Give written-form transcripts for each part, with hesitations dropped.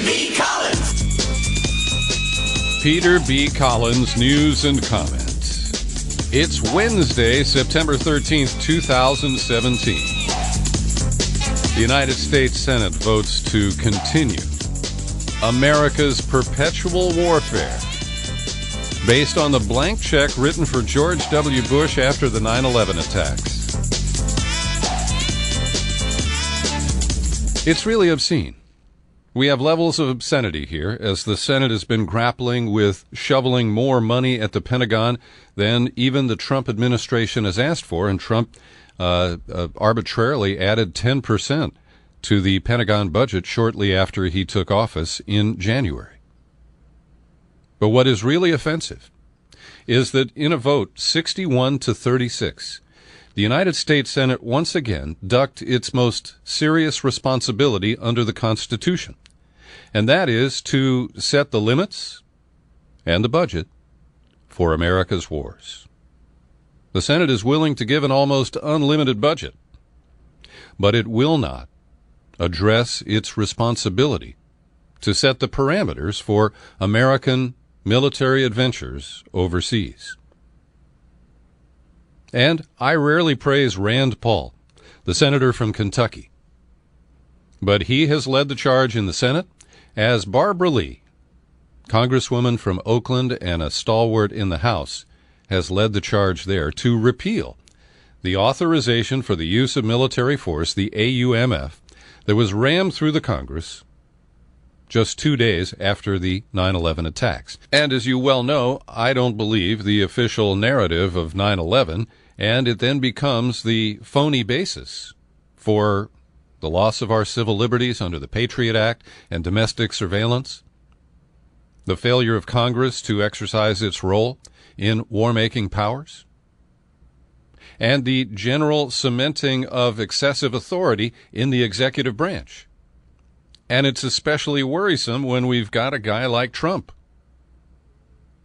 B. Collins. Peter B. Collins, news and comment. It's Wednesday, September 13th, 2017. The United States Senate votes to continue America's perpetual warfare based on the blank check written for George W. Bush after the 9/11 attacks. It's really obscene. We have levels of obscenity here as the Senate has been grappling with shoveling more money at the Pentagon than even the Trump administration has asked for, and Trump arbitrarily added 10% to the Pentagon budget shortly after he took office in January. But what is really offensive is that in a vote 61-36, the United States Senate once again ducked its most serious responsibility under the Constitution, and that is to set the limits and the budget for America's wars. The Senate is willing to give an almost unlimited budget, but it will not address its responsibility to set the parameters for American military adventures overseas. And I rarely praise Rand Paul, the senator from Kentucky, but he has led the charge in the Senate as Barbara Lee, Congresswoman from Oakland and a stalwart in the House, has led the charge there to repeal the authorization for the use of military force, the AUMF, that was rammed through the Congress just 2 days after the 9/11 attacks. And as you well know, I don't believe the official narrative of 9/11, and it then becomes the phony basis for the loss of our civil liberties under the Patriot Act and domestic surveillance, the failure of Congress to exercise its role in war-making powers, and the general cementing of excessive authority in the executive branch. And it's especially worrisome when we've got a guy like Trump,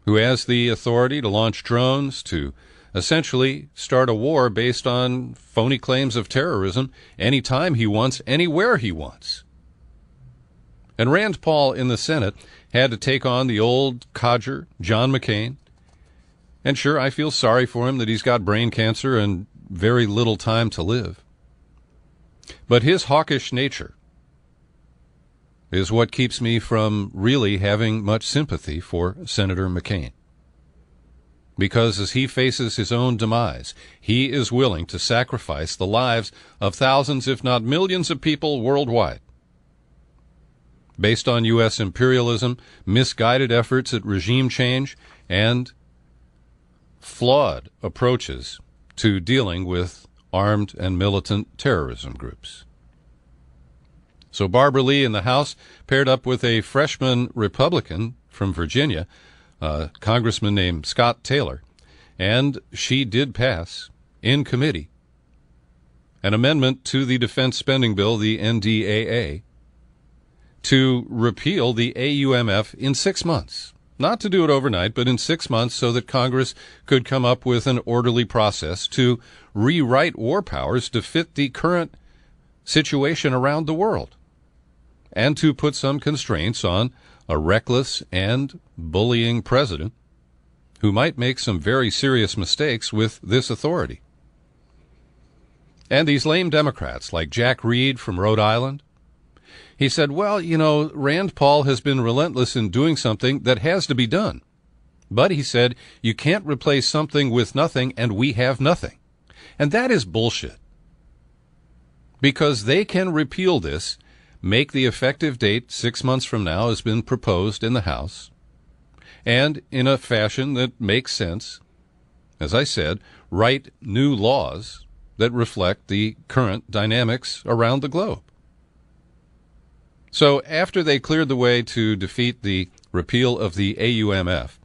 who has the authority to launch drones, to essentially start a war based on phony claims of terrorism anytime he wants, anywhere he wants. And Rand Paul in the Senate had to take on the old codger, John McCain. And sure, I feel sorry for him that he's got brain cancer and very little time to live. But his hawkish nature is what keeps me from really having much sympathy for Senator McCain. Because as he faces his own demise, he is willing to sacrifice the lives of thousands, if not millions, of people worldwide, based on U.S. imperialism, misguided efforts at regime change, and flawed approaches to dealing with armed and militant terrorism groups. So Barbara Lee in the House paired up with a freshman Republican from Virginia, a congressman named Scott Taylor, and she did pass in committee an amendment to the defense spending bill, the NDAA, to repeal the AUMF in 6 months. Not to do it overnight, but in 6 months so that Congress could come up with an orderly process to rewrite war powers to fit the current situation around the world, and to put some constraints on a reckless and bullying president who might make some very serious mistakes with this authority. And these lame Democrats like Jack Reed from Rhode Island, he said, well, you know, Rand Paul has been relentless in doing something that has to be done. But he said, you can't replace something with nothing, and we have nothing. And that is bullshit. Because they can repeal this, make the effective date 6 months from now has been proposed in the House, and in a fashion that makes sense, as I said, write new laws that reflect the current dynamics around the globe. So after they cleared the way to defeat the repeal of the AUMF,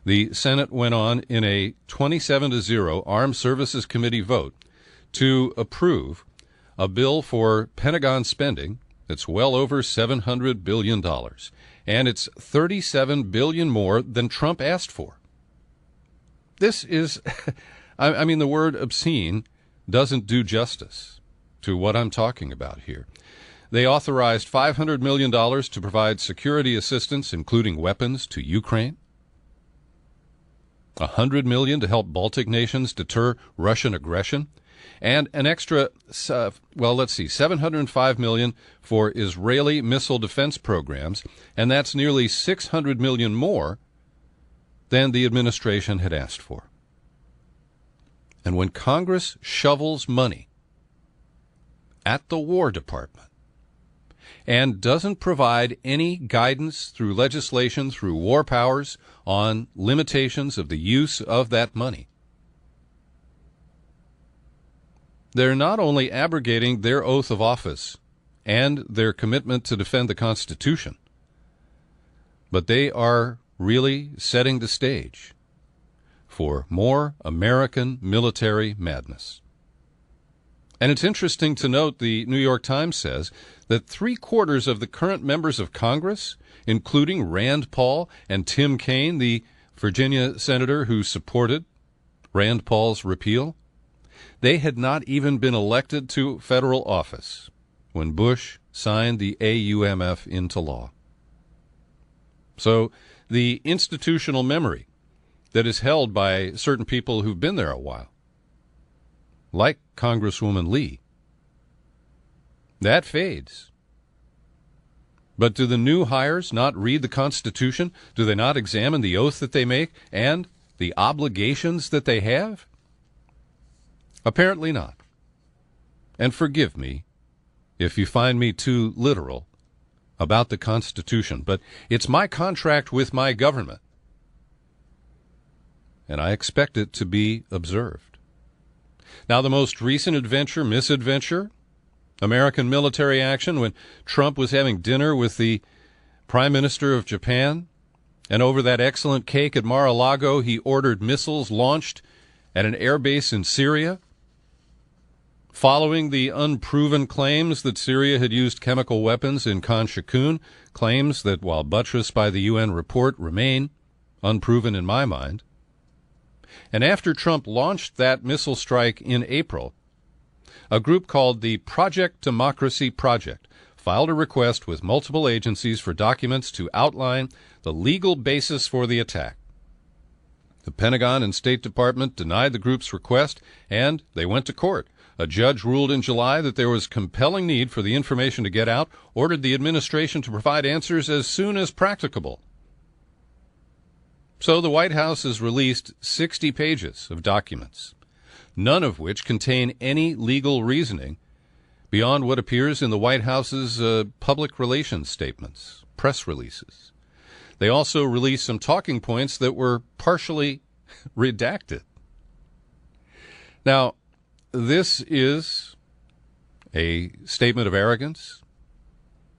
the Senate went on in a 27-0 Armed Services Committee vote to approve a bill for Pentagon spending that's well over $700 billion, and it's $37 billion more than Trump asked for. This is, I mean, the word obscene doesn't do justice to what I'm talking about here. They authorized $500 million to provide security assistance, including weapons, to Ukraine. $100 million to help Baltic nations deter Russian aggression. And an extra, $705 million for Israeli missile defense programs. And that's nearly $600 million more than the administration had asked for. And when Congress shovels money at the War Department and doesn't provide any guidance through legislation, through war powers, on limitations of the use of that money, they're not only abrogating their oath of office and their commitment to defend the Constitution, but they are really setting the stage for more American military madness. And it's interesting to note the New York Times says that 3/4 of the current members of Congress, including Rand Paul and Tim Kaine, the Virginia senator who supported Rand Paul's repeal, they had not even been elected to federal office when Bush signed the AUMF into law. So the institutional memory that is held by certain people who've been there a while, like Congresswoman Lee, that fades. But do the new hires not read the Constitution? Do they not examine the oath that they make and the obligations that they have? Apparently not. And forgive me if you find me too literal about the Constitution, but it's my contract with my government, and I expect it to be observed. Now, the most recent misadventure, American military action when Trump was having dinner with the Prime Minister of Japan, and over that excellent cake at Mar-a-Lago, he ordered missiles launched at an air base in Syria, following the unproven claims that Syria had used chemical weapons in Khan Shaykhun, claims that, while buttressed by the UN report, remain unproven in my mind. And after Trump launched that missile strike in April, a group called the Project Democracy Project filed a request with multiple agencies for documents to outline the legal basis for the attack. The Pentagon and State Department denied the group's request, and they went to court. A judge ruled in July that there was compelling need for the information to get out, ordered the administration to provide answers as soon as practicable. So the White House has released 60 pages of documents, none of which contain any legal reasoning beyond what appears in the White House's public relations statements, press releases. They also released some talking points that were partially redacted. Now, this is a statement of arrogance,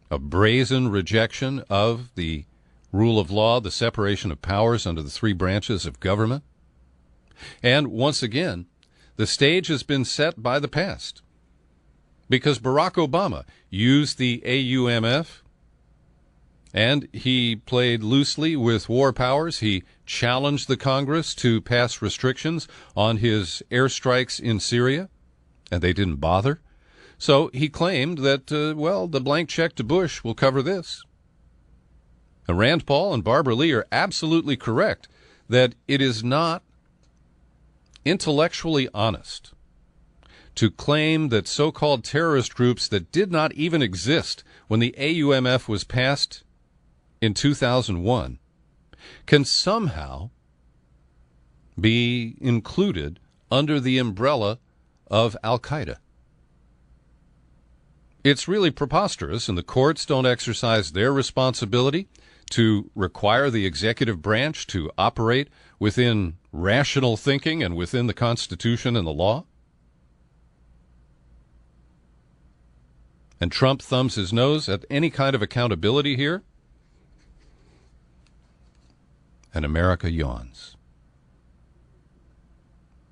a brazen rejection of the rule of law, the separation of powers under the three branches of government. And once again, the stage has been set by the past, because Barack Obama used the AUMF and he played loosely with war powers. He challenged the Congress to pass restrictions on his airstrikes in Syria, and they didn't bother. So he claimed that, the blank check to Bush will cover this. And Rand Paul and Barbara Lee are absolutely correct that it is not intellectually honest to claim that so-called terrorist groups that did not even exist when the AUMF was passed in 2001 can somehow be included under the umbrella of Al-Qaeda. It's really preposterous, and the courts don't exercise their responsibility to require the executive branch to operate within rational thinking and within the Constitution and the law. And Trump thumbs his nose at any kind of accountability here, and America yawns.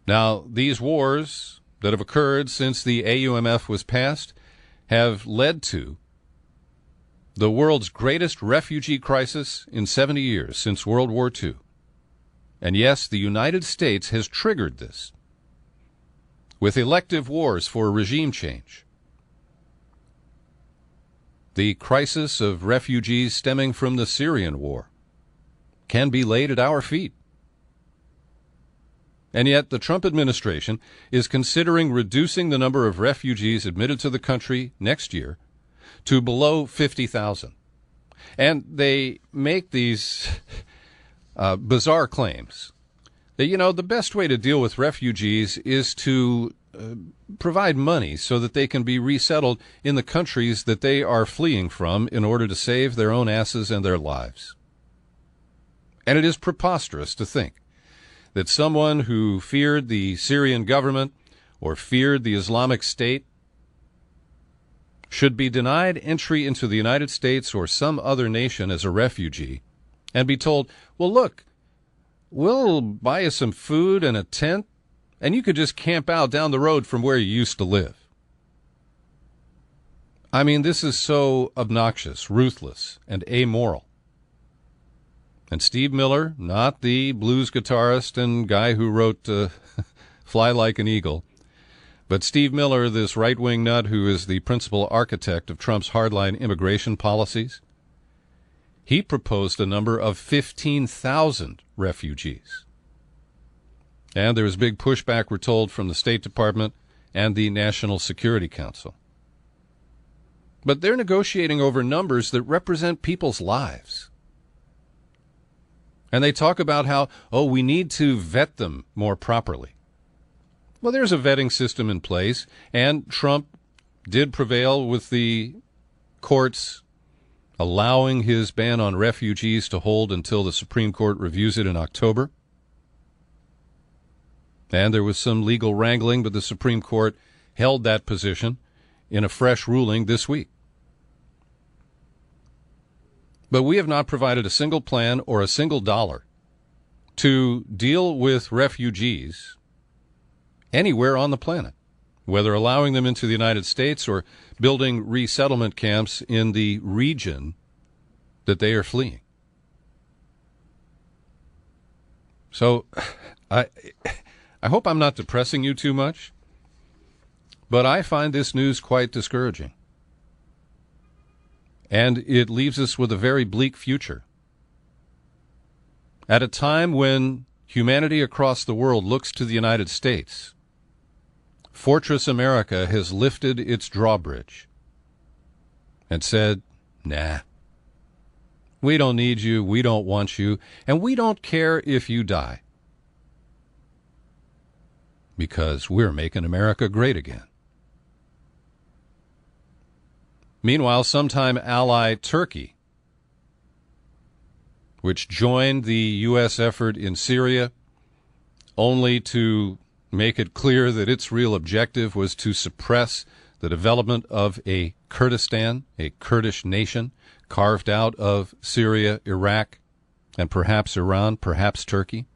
Now, these wars that have occurred since the AUMF was passed have led to the world's greatest refugee crisis in 70 years, since World War II. And yes, the United States has triggered this with elective wars for regime change. The crisis of refugees stemming from the Syrian war can be laid at our feet. And yet the Trump administration is considering reducing the number of refugees admitted to the country next year to below 50,000. And they make these bizarre claims that, the best way to deal with refugees is to provide money so that they can be resettled in the countries that they are fleeing from in order to save their own asses and their lives. And it is preposterous to think that someone who feared the Syrian government or feared the Islamic State should be denied entry into the United States or some other nation as a refugee and be told, well, look, we'll buy you some food and a tent, and you could just camp out down the road from where you used to live. I mean, this is so obnoxious, ruthless, and amoral. And Steve Miller, not the blues guitarist and guy who wrote Fly Like an Eagle, but Steve Miller, this right-wing nut who is the principal architect of Trump's hardline immigration policies, he proposed a number of 15,000 refugees. And there was big pushback, we're told, from the State Department and the National Security Council. But they're negotiating over numbers that represent people's lives. And they talk about how, we need to vet them more properly. Well, there's a vetting system in place, and Trump did prevail with the courts allowing his ban on refugees to hold until the Supreme Court reviews it in October. And there was some legal wrangling, but the Supreme Court held that position in a fresh ruling this week. But we have not provided a single plan or a single dollar to deal with refugees anywhere on the planet, whether allowing them into the United States or building resettlement camps in the region that they are fleeing. So I hope I'm not depressing you too much, but I find this news quite discouraging. And it leaves us with a very bleak future. At a time when humanity across the world looks to the United States, Fortress America has lifted its drawbridge and said, nah, we don't need you, we don't want you, and we don't care if you die, because we're making America great again. Meanwhile, sometime ally Turkey, which joined the U.S. effort in Syria only to make it clear that its real objective was to suppress the development of a Kurdistan, a Kurdish nation, carved out of Syria, Iraq, and perhaps Iran, perhaps Turkey.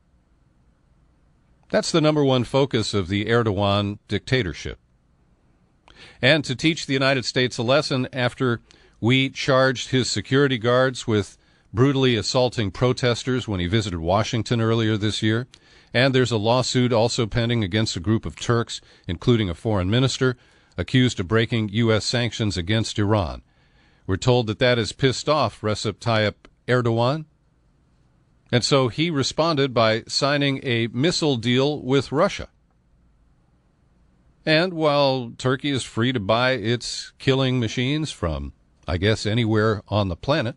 That's the number one focus of the Erdogan dictatorship. And to teach the United States a lesson after we charged his security guards with brutally assaulting protesters when he visited Washington earlier this year. And there's a lawsuit also pending against a group of Turks, including a foreign minister, accused of breaking U.S. sanctions against Iran. We're told that that has pissed off Recep Tayyip Erdogan. And so he responded by signing a missile deal with Russia. And while Turkey is free to buy its killing machines from, I guess, anywhere on the planet,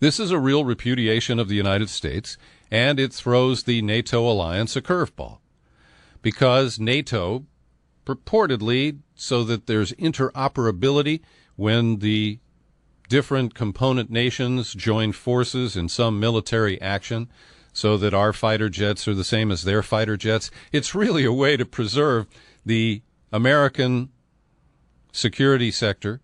this is a real repudiation of the United States, and it throws the NATO alliance a curveball. Because NATO, purportedly, so that there's interoperability when the different component nations join forces in some military action, so that our fighter jets are the same as their fighter jets. It's really a way to preserve the American security sector,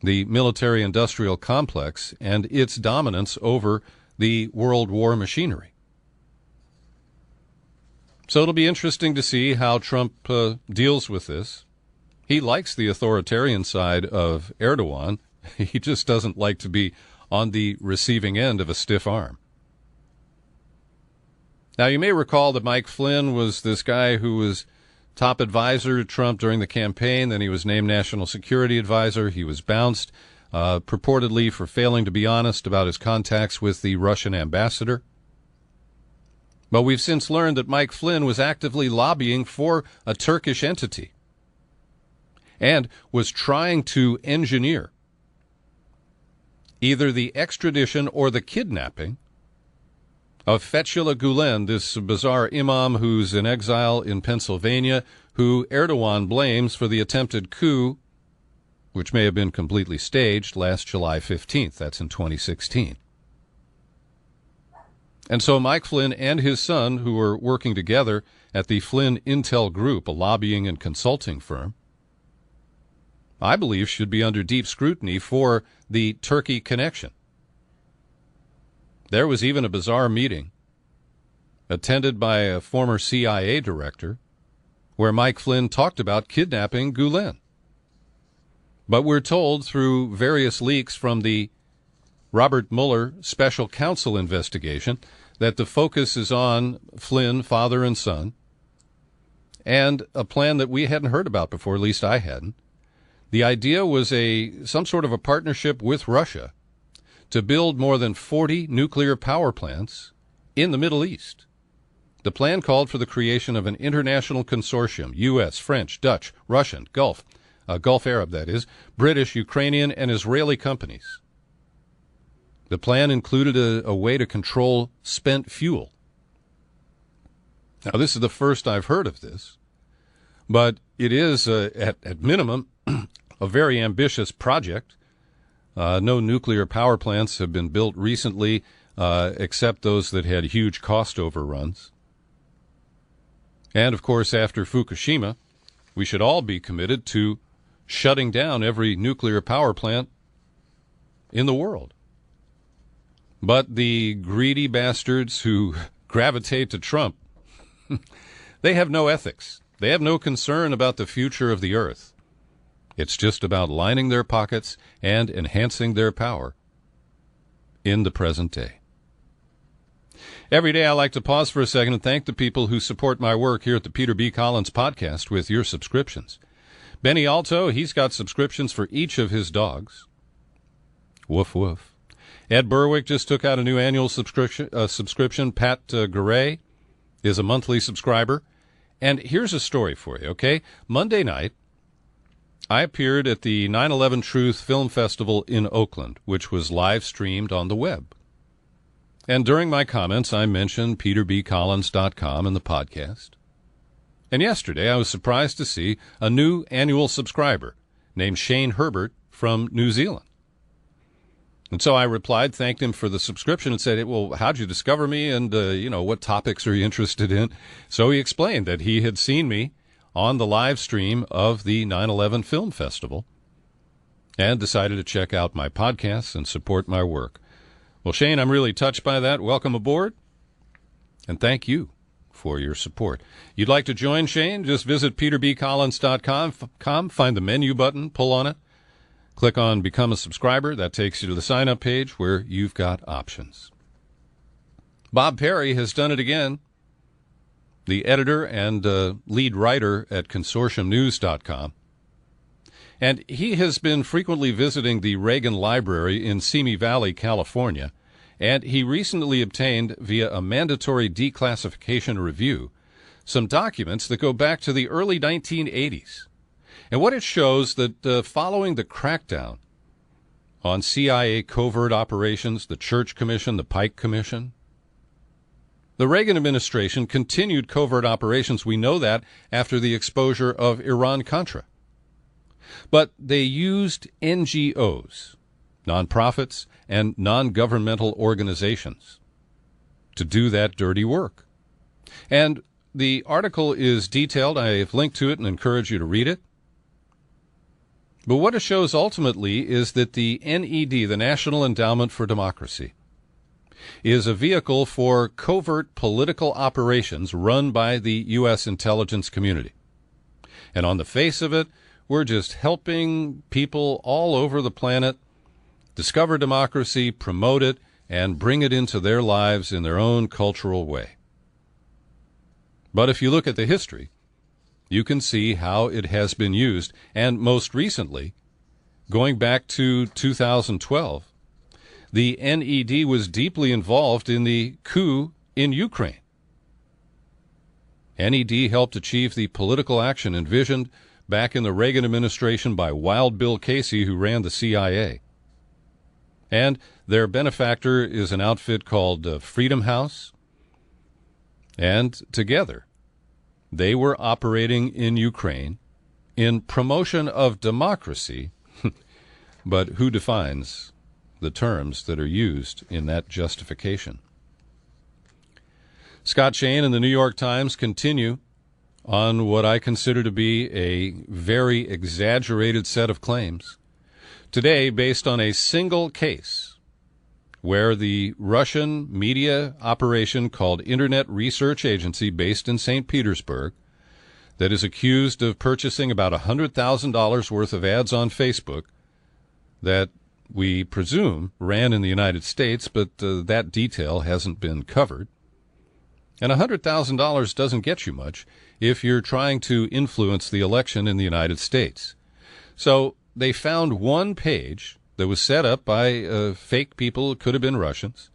the military-industrial complex, and its dominance over the World War machinery. So it'll be interesting to see how Trump deals with this. He likes the authoritarian side of Erdogan. He just doesn't like to be on the receiving end of a stiff arm. Now, you may recall that Mike Flynn was this guy who was top advisor to Trump during the campaign. Then he was named national security advisor. He was bounced, purportedly for failing to be honest about his contacts with the Russian ambassador. But we've since learned that Mike Flynn was actively lobbying for a Turkish entity and was trying to engineer either the extradition or the kidnapping of Fethullah Gulen, this bizarre imam who's in exile in Pennsylvania, who Erdogan blames for the attempted coup, which may have been completely staged, last July 15th. That's in 2016. And so Mike Flynn and his son, who were working together at the Flynn Intel Group, a lobbying and consulting firm, I believe should be under deep scrutiny for the Turkey connection. There was even a bizarre meeting attended by a former CIA director where Mike Flynn talked about kidnapping Gulen. But we're told through various leaks from the Robert Mueller special counsel investigation that the focus is on Flynn, father and son, and a plan that we hadn't heard about before, at least I hadn't. The idea was some sort of a partnership with Russia to build more than 40 nuclear power plants in the Middle East. The plan called for the creation of an international consortium, U.S., French, Dutch, Russian, Gulf Arab, that is, British, Ukrainian, and Israeli companies. The plan included a way to control spent fuel. Now, this is the first I've heard of this, but it is, at minimum, a very ambitious project. No nuclear power plants have been built recently, except those that had huge cost overruns. And, of course, after Fukushima, we should all be committed to shutting down every nuclear power plant in the world. But the greedy bastards who gravitate to Trump, they have no ethics. They have no concern about the future of the earth. It's just about lining their pockets and enhancing their power in the present day. Every day I like to pause for a second and thank the people who support my work here at the Peter B. Collins Podcast with your subscriptions. Benny Alto, he's got subscriptions for each of his dogs. Woof, woof. Ed Berwick just took out a new annual subscription. Pat Garay is a monthly subscriber. And here's a story for you, okay? Monday night, I appeared at the 9/11 Truth Film Festival in Oakland, which was live-streamed on the web. And during my comments, I mentioned peterbcollins.com and the podcast. And yesterday, I was surprised to see a new annual subscriber named Shane Herbert from New Zealand. And so I replied, thanked him for the subscription, and said, well, how'd you discover me, and, what topics are you interested in? So he explained that he had seen me on the live stream of the 9/11 Film Festival and decided to check out my podcasts and support my work. Well, Shane, I'm really touched by that. Welcome aboard, and thank you for your support. You'd like to join Shane? Just visit peterbcollins.com, find the menu button, pull on it, click on Become a Subscriber. That takes you to the sign-up page where you've got options. Bob Perry has done it again, the editor and lead writer at consortiumnews.com. And he has been frequently visiting the Reagan Library in Simi Valley, California, and he recently obtained, via a mandatory declassification review, some documents that go back to the early 1980s. And what it shows that following the crackdown on CIA covert operations, the Church Commission, the Pike Commission, the Reagan administration continued covert operations. We know that after the exposure of Iran-Contra. But they used NGOs, nonprofits, and non-governmental organizations to do that dirty work. And the article is detailed. I have linked to it and encourage you to read it. But what it shows ultimately is that the NED, the National Endowment for Democracy, is a vehicle for covert political operations run by the U.S. intelligence community. And on the face of it, we're just helping people all over the planet discover democracy, promote it, and bring it into their lives in their own cultural way. But if you look at the history, you can see how it has been used. And most recently, going back to 2012, the NED was deeply involved in the coup in Ukraine. NED helped achieve the political action envisioned back in the Reagan administration by Wild Bill Casey, who ran the CIA. And their benefactor is an outfit called Freedom House. And together, they were operating in Ukraine in promotion of democracy. But who defines the terms that are used in that justification? Scott Shane and the New York Times continue on what I consider to be a very exaggerated set of claims. Today, based on a single case where the Russian media operation called Internet Research Agency, based in St. Petersburg, that is accused of purchasing about $100,000 worth of ads on Facebook that we presume ran in the United States, but that detail hasn't been covered. And $100,000 doesn't get you much if you're trying to influence the election in the United States. So they found one page that was set up by fake people, it could have been Russians,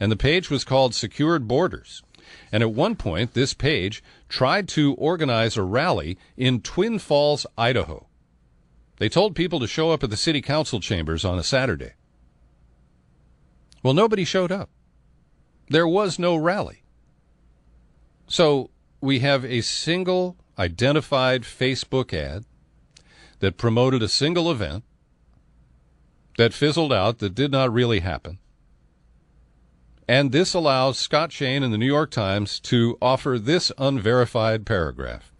and the page was called Secured Borders. And at one point, this page tried to organize a rally in Twin Falls, Idaho. They told people to show up at the city council chambers on a Saturday. Well, nobody showed up. There was no rally. So we have a single identified Facebook ad that promoted a single event that fizzled out, that did not really happen. And this allows Scott Shane and the New York Times to offer this unverified paragraph.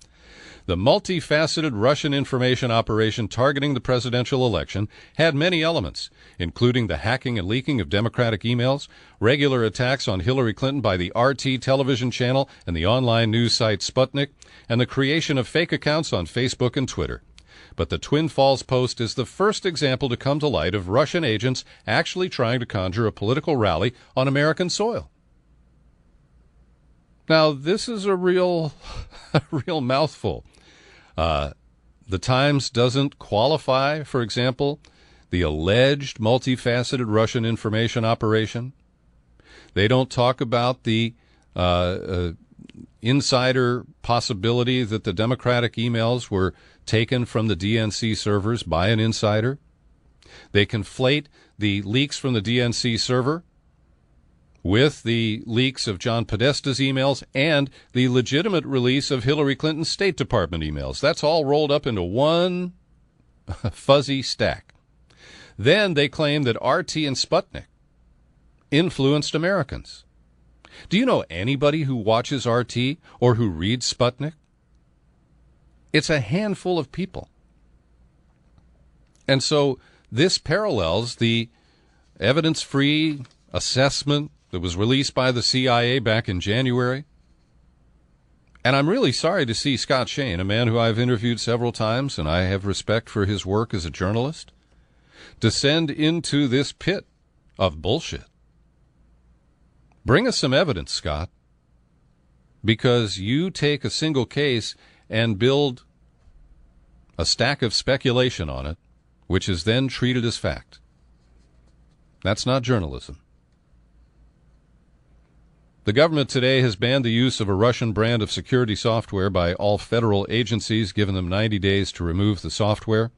The multifaceted Russian information operation targeting the presidential election had many elements, including the hacking and leaking of Democratic emails, regular attacks on Hillary Clinton by the RT television channel and the online news site Sputnik, and the creation of fake accounts on Facebook and Twitter. But the Twin Falls Post is the first example to come to light of Russian agents actually trying to conjure a political rally on American soil. Now, this is a real mouthful. The Times doesn't qualify, for example, the alleged multifaceted Russian information operation. They don't talk about the insider possibility that the Democratic emails were taken from the DNC servers by an insider. They conflate the leaks from the DNC server with the leaks of John Podesta's emails and the legitimate release of Hillary Clinton's State Department emails. That's all rolled up into one fuzzy stack. Then they claim that RT and Sputnik influenced Americans. Do you know anybody who watches RT or who reads Sputnik? It's a handful of people. And so this parallels the evidence-free assessment that was released by the CIA back in January. And I'm really sorry to see Scott Shane, a man who I've interviewed several times, and I have respect for his work as a journalist, descend into this pit of bullshit. Bring us some evidence, Scott, because you take a single case and build a stack of speculation on it, which is then treated as fact. That's not journalism. The government today has banned the use of a Russian brand of security software by all federal agencies, giving them 90 days to remove the software.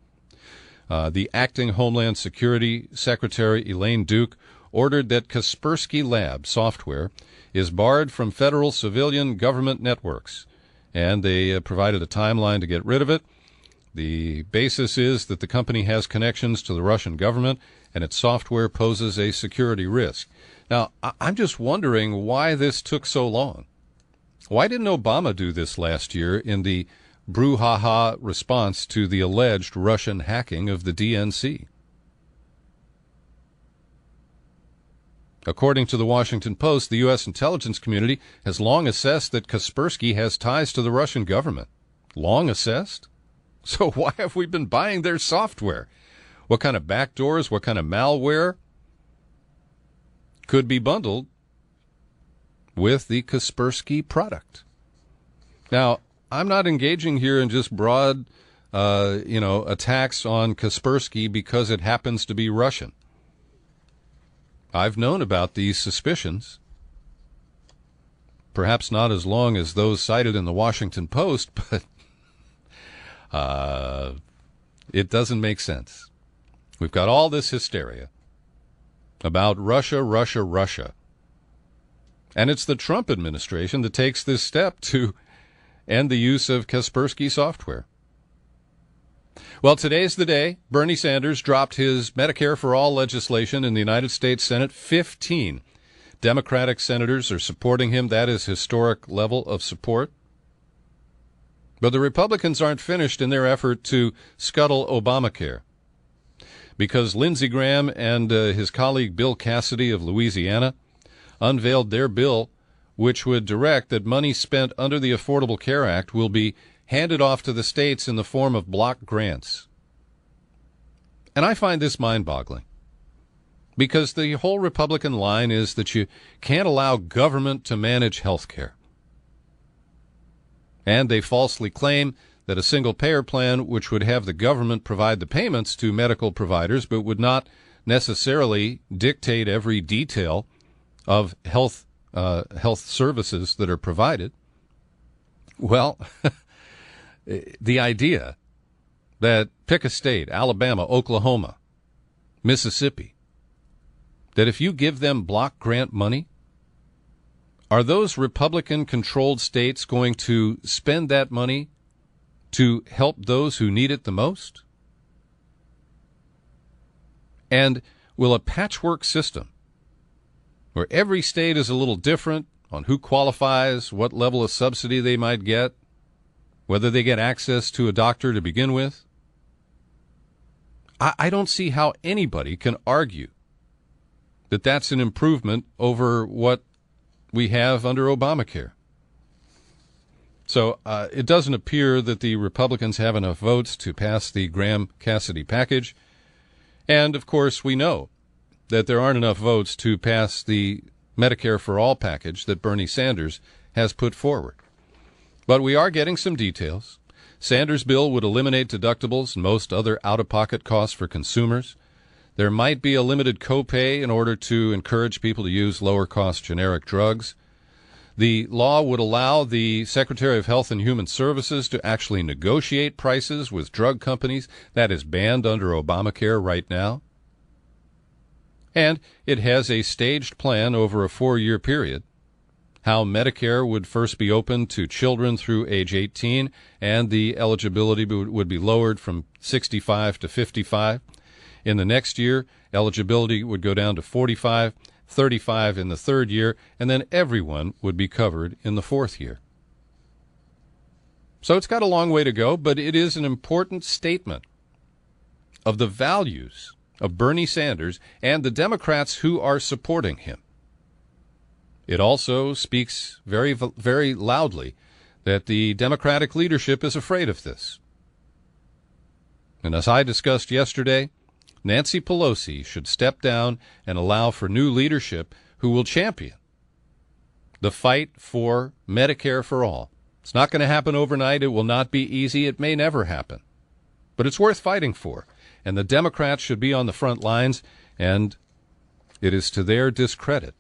The acting Homeland Security Secretary, Elaine Duke, ordered that Kaspersky Lab software is barred from federal civilian government networks, and they provided a timeline to get rid of it. The basis is that the company has connections to the Russian government, and its software poses a security risk. Now, I'm just wondering why this took so long. Why didn't Obama do this last year in the brouhaha response to the alleged Russian hacking of the DNC? According to the Washington Post, the U.S. intelligence community has long assessed that Kaspersky has ties to the Russian government. Long assessed? So why have we been buying their software? What kind of backdoors, what kind of malware could be bundled with the Kaspersky product? Now, I'm not engaging here in just broad, attacks on Kaspersky because it happens to be Russian. I've known about these suspicions, perhaps not as long as those cited in the Washington Post, but it doesn't make sense. We've got all this hysteria about Russia, Russia, Russia. And it's the Trump administration that takes this step to end the use of Kaspersky software. Well, today's the day. Bernie Sanders dropped his Medicare for All legislation in the United States Senate. 15 Democratic senators are supporting him. That is historic level of support. But the Republicans aren't finished in their effort to scuttle Obamacare, because Lindsey Graham and his colleague Bill Cassidy of Louisiana unveiled their bill, which would direct that money spent under the Affordable Care Act will be handed off to the states in the form of block grants. And I find this mind-boggling, because the whole Republican line is that you can't allow government to manage health care. And they falsely claim that a single-payer plan, which would have the government provide the payments to medical providers but would not necessarily dictate every detail of health services that are provided. Well, the idea that pick a state, Alabama, Oklahoma, Mississippi, that if you give them block grant money, are those Republican-controlled states going to spend that money to help those who need it the most? And will a patchwork system, where every state is a little different on who qualifies, what level of subsidy they might get, whether they get access to a doctor to begin with, I don't see how anybody can argue that that's an improvement over what we have under Obamacare. So it doesn't appear that the Republicans have enough votes to pass the Graham-Cassidy package. And, of course, we know that there aren't enough votes to pass the Medicare for All package that Bernie Sanders has put forward. But we are getting some details. Sanders' bill would eliminate deductibles and most other out-of-pocket costs for consumers. There might be a limited copay in order to encourage people to use lower-cost generic drugs. The law would allow the Secretary of Health and Human Services to actually negotiate prices with drug companies. That is banned under Obamacare right now. And it has a staged plan over a 4-year period, how Medicare would first be open to children through age 18, and the eligibility would be lowered from 65 to 55. In the next year, eligibility would go down to 45, 35 in the third year, and then everyone would be covered in the fourth year. So it's got a long way to go, but it is an important statement of the values of Bernie Sanders and the Democrats who are supporting him. It also speaks very, very loudly that the Democratic leadership is afraid of this. And as I discussed yesterday, Nancy Pelosi should step down and allow for new leadership who will champion the fight for Medicare for all. It's not going to happen overnight. It will not be easy. It may never happen. But it's worth fighting for. And the Democrats should be on the front lines, and it is to their discredit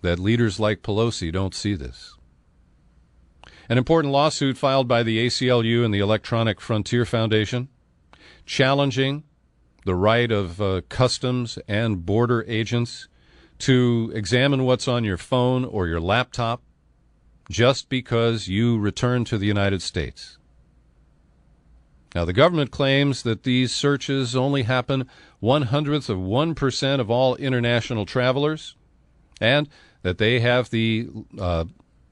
that leaders like Pelosi don't see this. An important lawsuit filed by the ACLU and the Electronic Frontier Foundation challenging the right of customs and border agents to examine what's on your phone or your laptop just because you return to the United States. Now, the government claims that these searches only happen 0.01% of all international travelers, and that they have the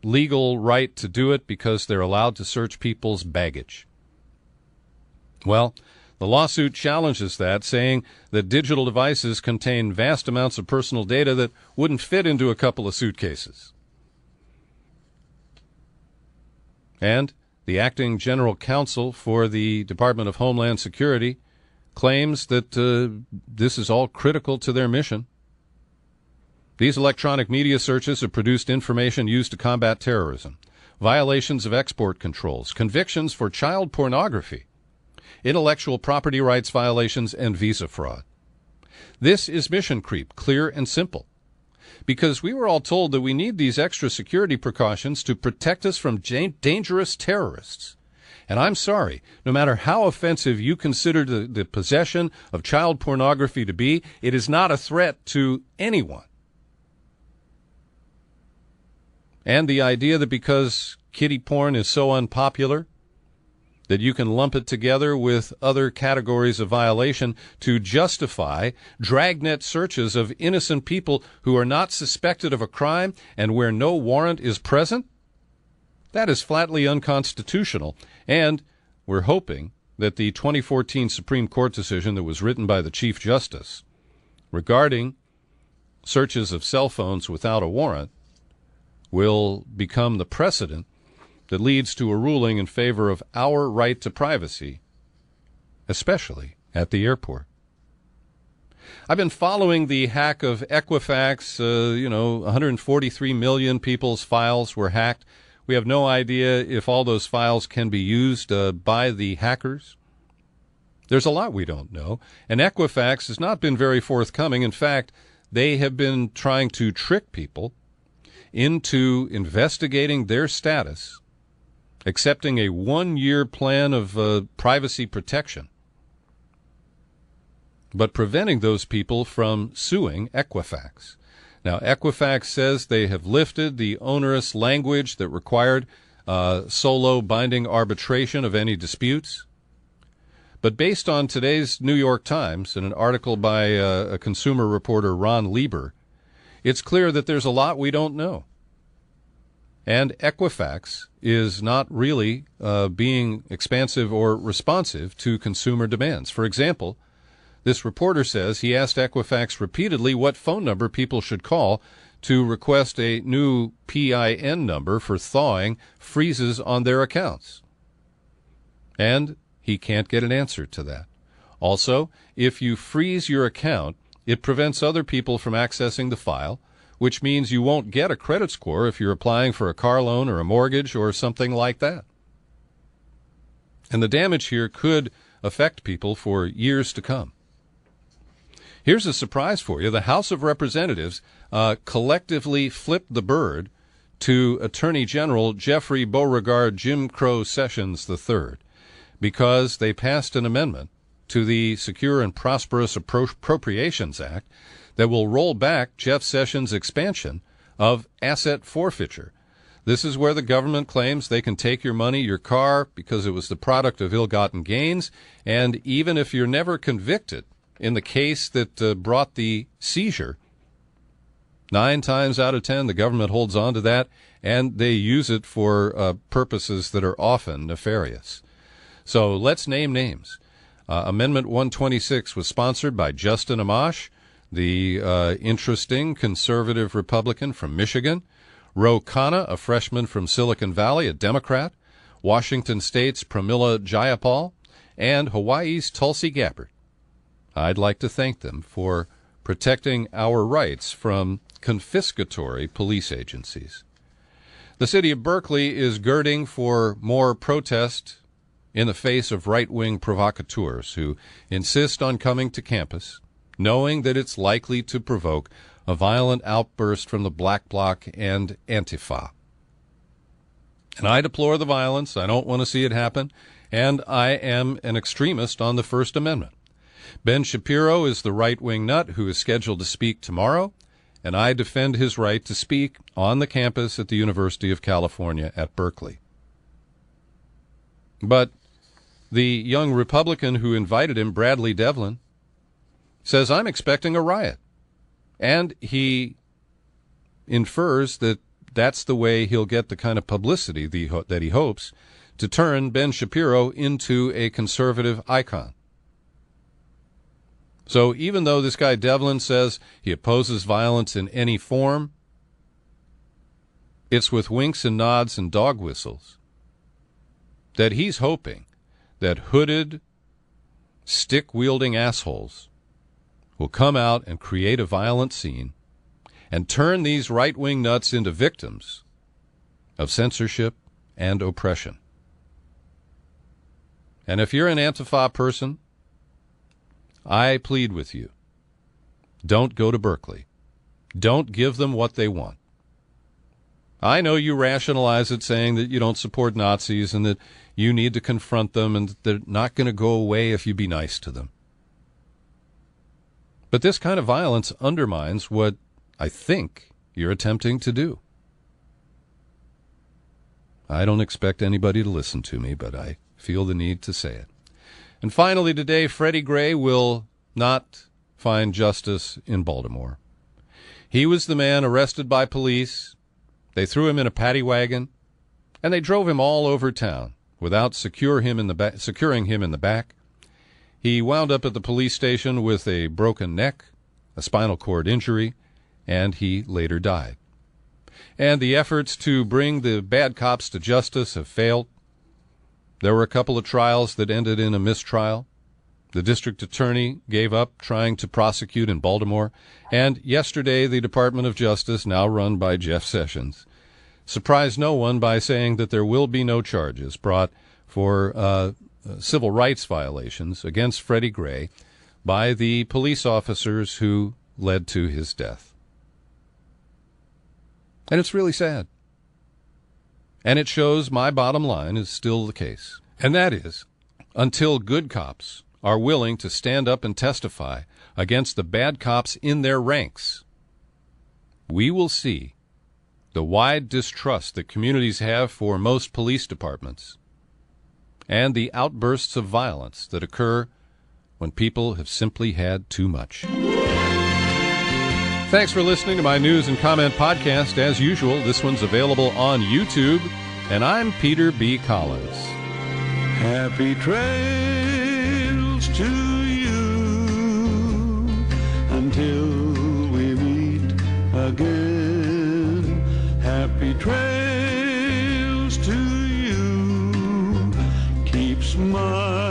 legal right to do it because they're allowed to search people's baggage. Well, the lawsuit challenges that, saying that digital devices contain vast amounts of personal data that wouldn't fit into a couple of suitcases. And the acting general counsel for the Department of Homeland Security claims that this is all critical to their mission. These electronic media searches have produced information used to combat terrorism. violations of export controls, convictions for child pornography, intellectual property rights violations, and visa fraud. This is mission creep, clear and simple. Because we were all told that we need these extra security precautions to protect us from dangerous terrorists. And I'm sorry, no matter how offensive you consider the possession of child pornography to be, it is not a threat to anyone. And the idea that because kiddie porn is so unpopular, that you can lump it together with other categories of violation to justify dragnet searches of innocent people who are not suspected of a crime and where no warrant is present, that is flatly unconstitutional. And we're hoping that the 2014 Supreme Court decision that was written by the Chief Justice regarding searches of cell phones without a warrant will become the precedent that leads to a ruling in favor of our right to privacy, especially at the airport. I've been following the hack of Equifax. 143 million people's files were hacked. We have no idea if all those files can be used by the hackers. There's a lot we don't know, and Equifax has not been very forthcoming. In fact, they have been trying to trick people into investigating their status, accepting a one-year plan of privacy protection, but preventing those people from suing Equifax. Now, Equifax says they have lifted the onerous language that required solo binding arbitration of any disputes. But based on today's New York Times and an article by a consumer reporter, Ron Lieber, it's clear that there's a lot we don't know. And Equifax is not really being expansive or responsive to consumer demands. For example, this reporter says he asked Equifax repeatedly what phone number people should call to request a new PIN number for thawing freezes on their accounts. And he can't get an answer to that. Also, if you freeze your account, it prevents other people from accessing the file, which means you won't get a credit score if you're applying for a car loan or a mortgage or something like that. And the damage here could affect people for years to come. Here's a surprise for you. The House of Representatives collectively flipped the bird to Attorney General Jeffrey Beauregard Jim Crow Sessions III because they passed an amendment to the Secure and Prosperous Appropriations Act that will roll back Jeff Sessions' expansion of asset forfeiture. This is where the government claims they can take your money, your car, because it was the product of ill-gotten gains, and even if you're never convicted in the case that brought the seizure, 9 times out of 10 the government holds on to that, and they use it for purposes that are often nefarious. So let's name names. Amendment 126 was sponsored by Justin Amash, the interesting conservative Republican from Michigan, Ro Khanna, a freshman from Silicon Valley, a Democrat, Washington State's Pramila Jayapal, and Hawaii's Tulsi Gabbard. I'd like to thank them for protecting our rights from confiscatory police agencies. The city of Berkeley is girding for more protest in the face of right-wing provocateurs who insist on coming to campus, knowing that it's likely to provoke a violent outburst from the Black Bloc and Antifa. And I deplore the violence. I don't want to see it happen. And I am an extremist on the First Amendment. Ben Shapiro is the right-wing nut who is scheduled to speak tomorrow, and I defend his right to speak on the campus at the University of California at Berkeley. But the young Republican who invited him, Bradley Devlin, says, I'm expecting a riot. And he infers that that's the way he'll get the kind of publicity that he hopes to turn Ben Shapiro into a conservative icon. So even though this guy Devlin says he opposes violence in any form, it's with winks and nods and dog whistles that he's hoping that hooded, stick-wielding assholes will come out and create a violent scene and turn these right-wing nuts into victims of censorship and oppression. And if you're an Antifa person, I plead with you, don't go to Berkeley. Don't give them what they want. I know you rationalize it saying that you don't support Nazis and that you need to confront them and that they're not going to go away if you be nice to them. But this kind of violence undermines what I think you're attempting to do. I don't expect anybody to listen to me, but I feel the need to say it. And finally today, Freddie Gray will not find justice in Baltimore. He was the man arrested by police. They threw him in a paddy wagon, and they drove him all over town without securing him in the back. He wound up at the police station with a broken neck, a spinal cord injury, and he later died. And the efforts to bring the bad cops to justice have failed. There were a couple of trials that ended in a mistrial. The district attorney gave up trying to prosecute in Baltimore, and yesterday the Department of Justice, now run by Jeff Sessions, surprised no one by saying that there will be no charges brought for civil rights violations against Freddie Gray by the police officers who led to his death. And it's really sad. And it shows my bottom line is still the case. And that is, until good cops are willing to stand up and testify against the bad cops in their ranks, we will see the wide distrust that communities have for most police departments and the outbursts of violence that occur when people have simply had too much. Thanks for listening to my news and comment podcast. As usual, this one's available on YouTube, and I'm Peter B. Collins. Happy trails to you until we meet again. Happy trails to you. Keep smiling.